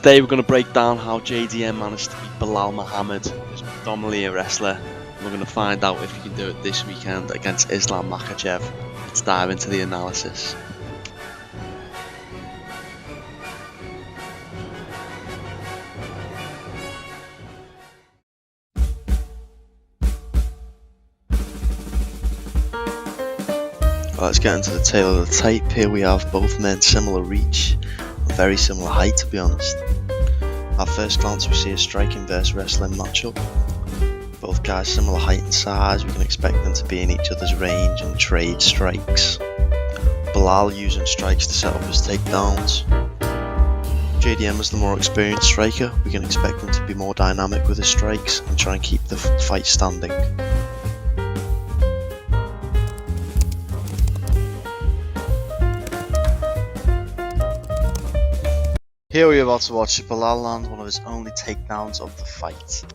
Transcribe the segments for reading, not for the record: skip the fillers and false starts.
Today we're going to break down how JDM managed to beat Belal Muhammad, who's predominantly a wrestler. We're going to find out if he can do it this weekend against Islam Makhachev. Let's dive into the analysis. Let's get into the tail of the tape. Here we have both men similar reach, and very similar height to be honest. At first glance we see a striking versus wrestling matchup. Both guys similar height and size, we can expect them to be in each other's range and trade strikes. Belal using strikes to set up his takedowns. JDM is the more experienced striker, we can expect him to be more dynamic with his strikes and try and keep the fight standing. Here we are about to watch Belal land one of his only takedowns of the fight.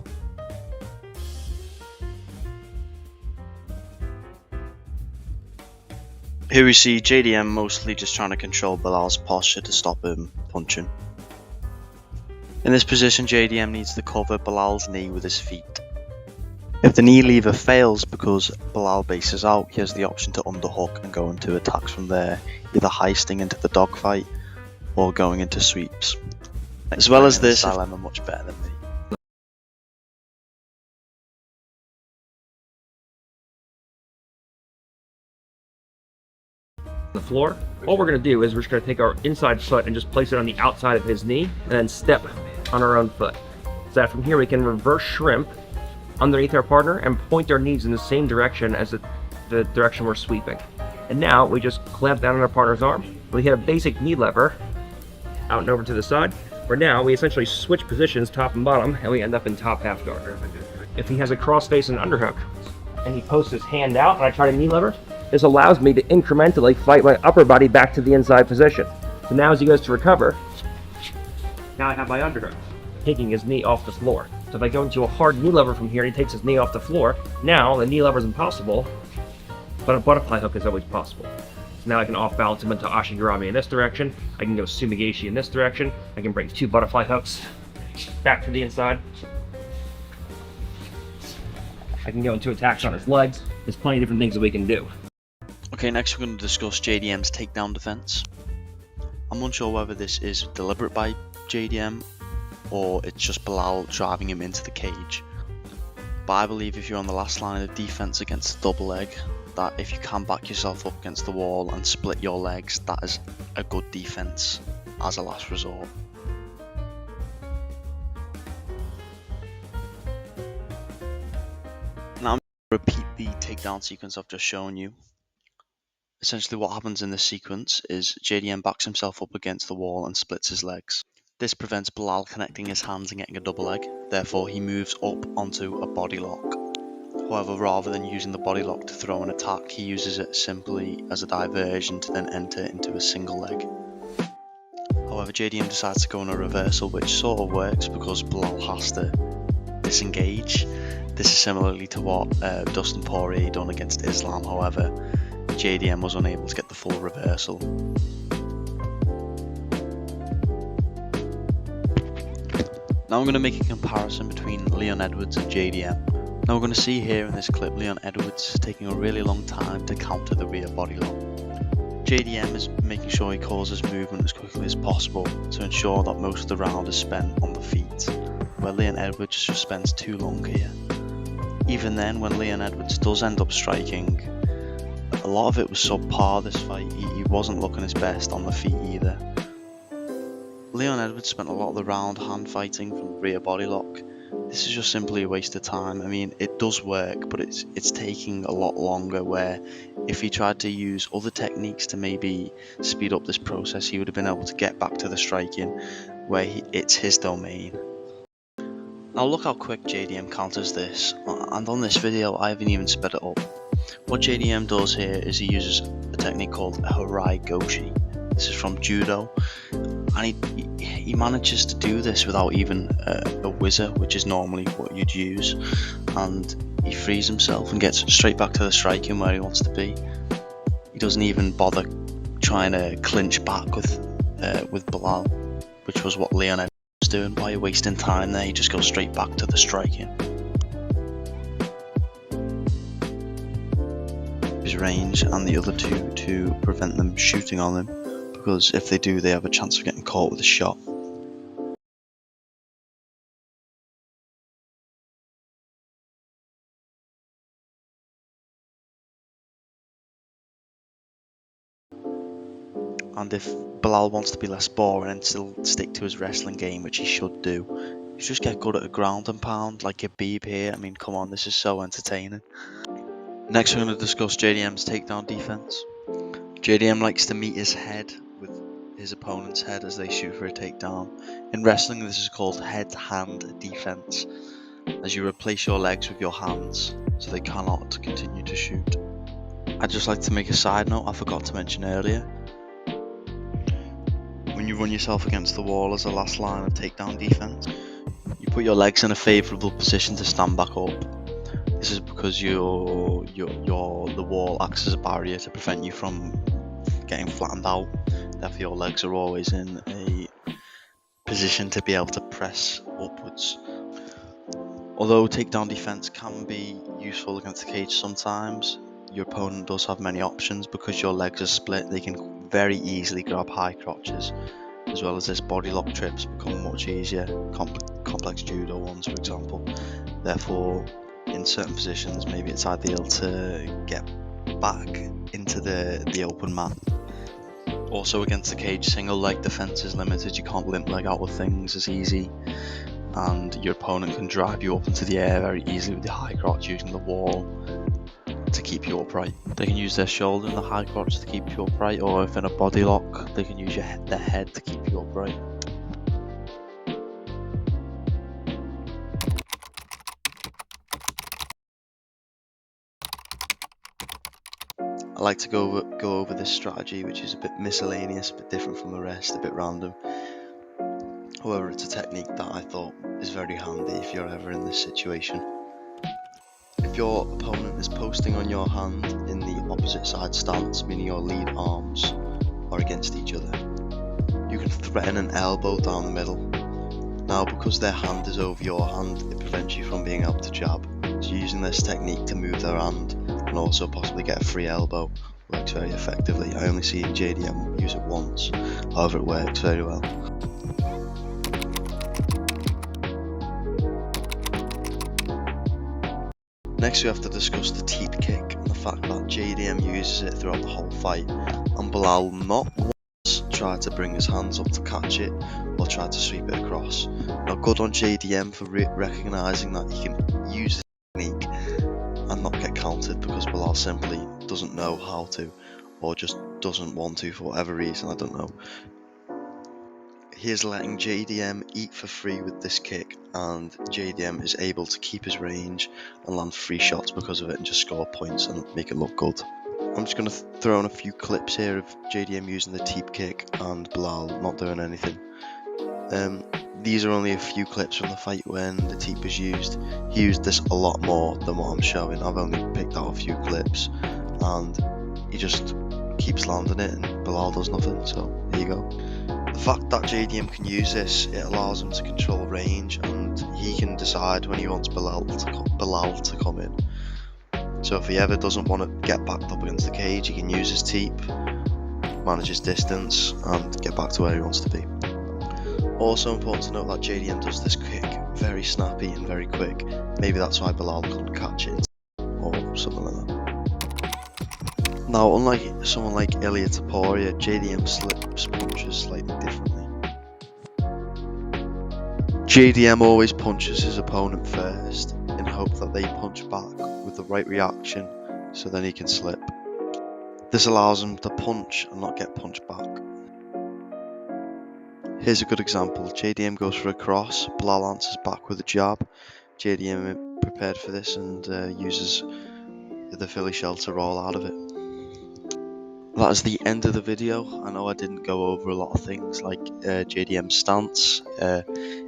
Here we see JDM mostly just trying to control Belal's posture to stop him punching. In this position JDM needs to cover Belal's knee with his feet. If the knee lever fails because Belal bases out, he has the option to underhook and go into attacks from there, either heisting into the dogfight or going into sweeps. As well as this, I'm much better than me. The floor. All we're going to do is we're just going to take our inside foot and just place it on the outside of his knee and then step on our own foot. So that from here we can reverse shrimp underneath our partner and point our knees in the same direction as the direction we're sweeping. And now we just clamp down on our partner's arm. We hit a basic knee lever out and over to the side, where now we essentially switch positions top and bottom and we end up in top half guard. If he has a cross face and underhook and he posts his hand out and I try to knee lever, this allows me to incrementally fight my upper body back to the inside position. So now as he goes to recover, now I have my underhook, taking his knee off the floor. So if I go into a hard knee lever from here and he takes his knee off the floor, now the knee lever is impossible, but a butterfly hook is always possible. Now I can off balance him into Ashigarami in this direction. I can go Sumigashi in this direction. I can bring two butterfly hooks back to the inside. I can go into attacks on his legs. There's plenty of different things that we can do. Okay, next we're going to discuss JDM's takedown defense. I'm unsure whether this is deliberate by JDM or it's just Belal driving him into the cage. But I believe if you're on the last line of defense against a double leg, that if you can back yourself up against the wall and split your legs, that is a good defense as a last resort. Now I'm going to repeat the takedown sequence I've just shown you. Essentially what happens in this sequence is JDM backs himself up against the wall and splits his legs. This prevents Belal connecting his hands and getting a double leg, therefore he moves up onto a body lock. However, rather than using the body lock to throw an attack, he uses it simply as a diversion to then enter into a single leg. However, JDM decides to go on a reversal, which sort of works because Belal has to disengage. This is similarly to what Dustin Poirier done against Islam, however, JDM was unable to get the full reversal. Now I'm going to make a comparison between Leon Edwards and JDM. Now we're going to see here in this clip Leon Edwards taking a really long time to counter the rear body lock. JDM is making sure he calls his movement as quickly as possible to ensure that most of the round is spent on the feet, where Leon Edwards just spends too long here. Even then, when Leon Edwards does end up striking, a lot of it was subpar this fight. He wasn't looking his best on the feet either. Leon Edwards spent a lot of the round hand fighting from the rear body lock. This is just simply a waste of time. I mean, it does work, but it's taking a lot longer, where if he tried to use other techniques to maybe speed up this process, he would have been able to get back to the striking where it's his domain. Now look how quick JDM counters this, and on this video I haven't even sped it up. What JDM does here is he uses a technique called a Harai Goshi. This is from Judo, and he manages to do this without even a whizzer, which is normally what you'd use, and he frees himself and gets straight back to the striking where he wants to be. He doesn't even bother trying to clinch back with Belal, which was what Leon doing while you're wasting time there. You just go straight back to the striking. His range and the other two to prevent them shooting on him, because if they do, they have a chance of getting caught with a shot. And if Belal wants to be less boring and still stick to his wrestling game, which he should do, you just get good at a ground and pound like your Beeb here. I mean, come on, this is so entertaining. Next, we're going to discuss JDM's takedown defense. JDM likes to meet his head with his opponent's head as they shoot for a takedown. In wrestling, this is called head-hand defense, as you replace your legs with your hands so they cannot continue to shoot. I'd just like to make a side note I forgot to mention earlier. When you run yourself against the wall as a last line of takedown defense, you put your legs in a favourable position to stand back up. This is because the wall acts as a barrier to prevent you from getting flattened out. Therefore, your legs are always in a position to be able to press upwards. Although takedown defense can be useful against the cage sometimes, your opponent does have many options. Because your legs are split, they can very easily grab high crotches, as well as this body lock trips become much easier, complex judo ones for example. Therefore, in certain positions, maybe it's ideal to get back into the open mat. Also, against the cage, single leg defense is limited. You can't limp leg out of things as easy, and your opponent can drive you up into the air very easily with the high crotch, using the wall to keep you upright. They can use their shoulder and the high crotch to keep you upright, or if in a body lock, they can use their head to keep you upright. I like to go over this strategy, which is a bit miscellaneous, a bit different from the rest, a bit random. However, it's a technique that I thought is very handy if you're ever in this situation. If your opponent is posting on your hand in the opposite side stance, meaning your lead arms are against each other, you can threaten an elbow down the middle. Now, because their hand is over your hand, it prevents you from being able to jab. So using this technique to move their hand and also possibly get a free elbow works very effectively. I only seen JDM use it once, however it works very well. Next, we have to discuss the Teep Kick and the fact that JDM uses it throughout the whole fight, and Belal not once tried to bring his hands up to catch it or tried to sweep it across. Now, good on JDM for recognising that he can use this technique and not get countered, because Belal simply doesn't know how to, or just doesn't want to for whatever reason, I don't know. He is letting JDM eat for free with this kick, and JDM is able to keep his range and land free shots because of it and just score points and make it look good. I'm just going to throw in a few clips here of JDM using the Teep Kick and Belal not doing anything. These are only a few clips from the fight when the Teep was used. He used this a lot more than what I'm showing. I've only picked out a few clips, and he just keeps landing it and Belal does nothing, so here you go. The fact that JDM can use this, it allows him to control range, and he can decide when he wants Belal to come in. So if he ever doesn't want to get backed up against the cage, he can use his Teep, manage his distance, and get back to where he wants to be. Also important to note that JDM does this kick very snappy and very quick. Maybe that's why Belal couldn't catch it, or something like that. Now, unlike someone like Ilia Topuria, JDM slips punches slightly differently. JDM always punches his opponent first in hope that they punch back with the right reaction, so then he can slip. This allows him to punch and not get punched back. Here's a good example. JDM goes for a cross, Belal answers back with a jab. JDM prepared for this and uses the Philly shell to roll out of it. That is the end of the video. I know I didn't go over a lot of things like JDM's stance,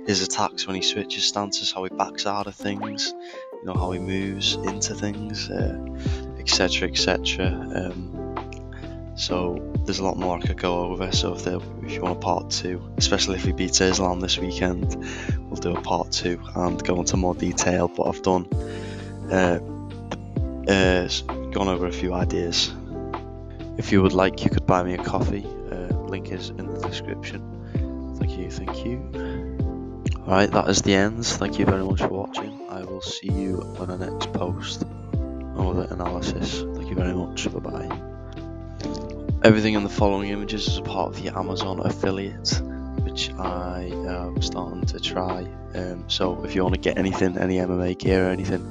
his attacks when he switches stances, how he backs out of things, you know, how he moves into things, etc, etc. So there's a lot more I could go over. So if you want a part 2, especially if he beats Islam this weekend, we'll do a part 2 and go into more detail. But I've done gone over a few ideas. If you would like, you could buy me a coffee. Link is in the description. Thank you. Alright, that is the end. Thank you very much for watching. I will see you on the next post or the analysis. Thank you very much. Bye bye. Everything in the following images is a part of the Amazon affiliate, which I am starting to try. So if you want to get anything, any MMA gear or anything,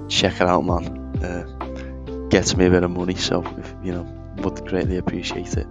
check it out, man. Gets me a bit of money, so would greatly appreciate it.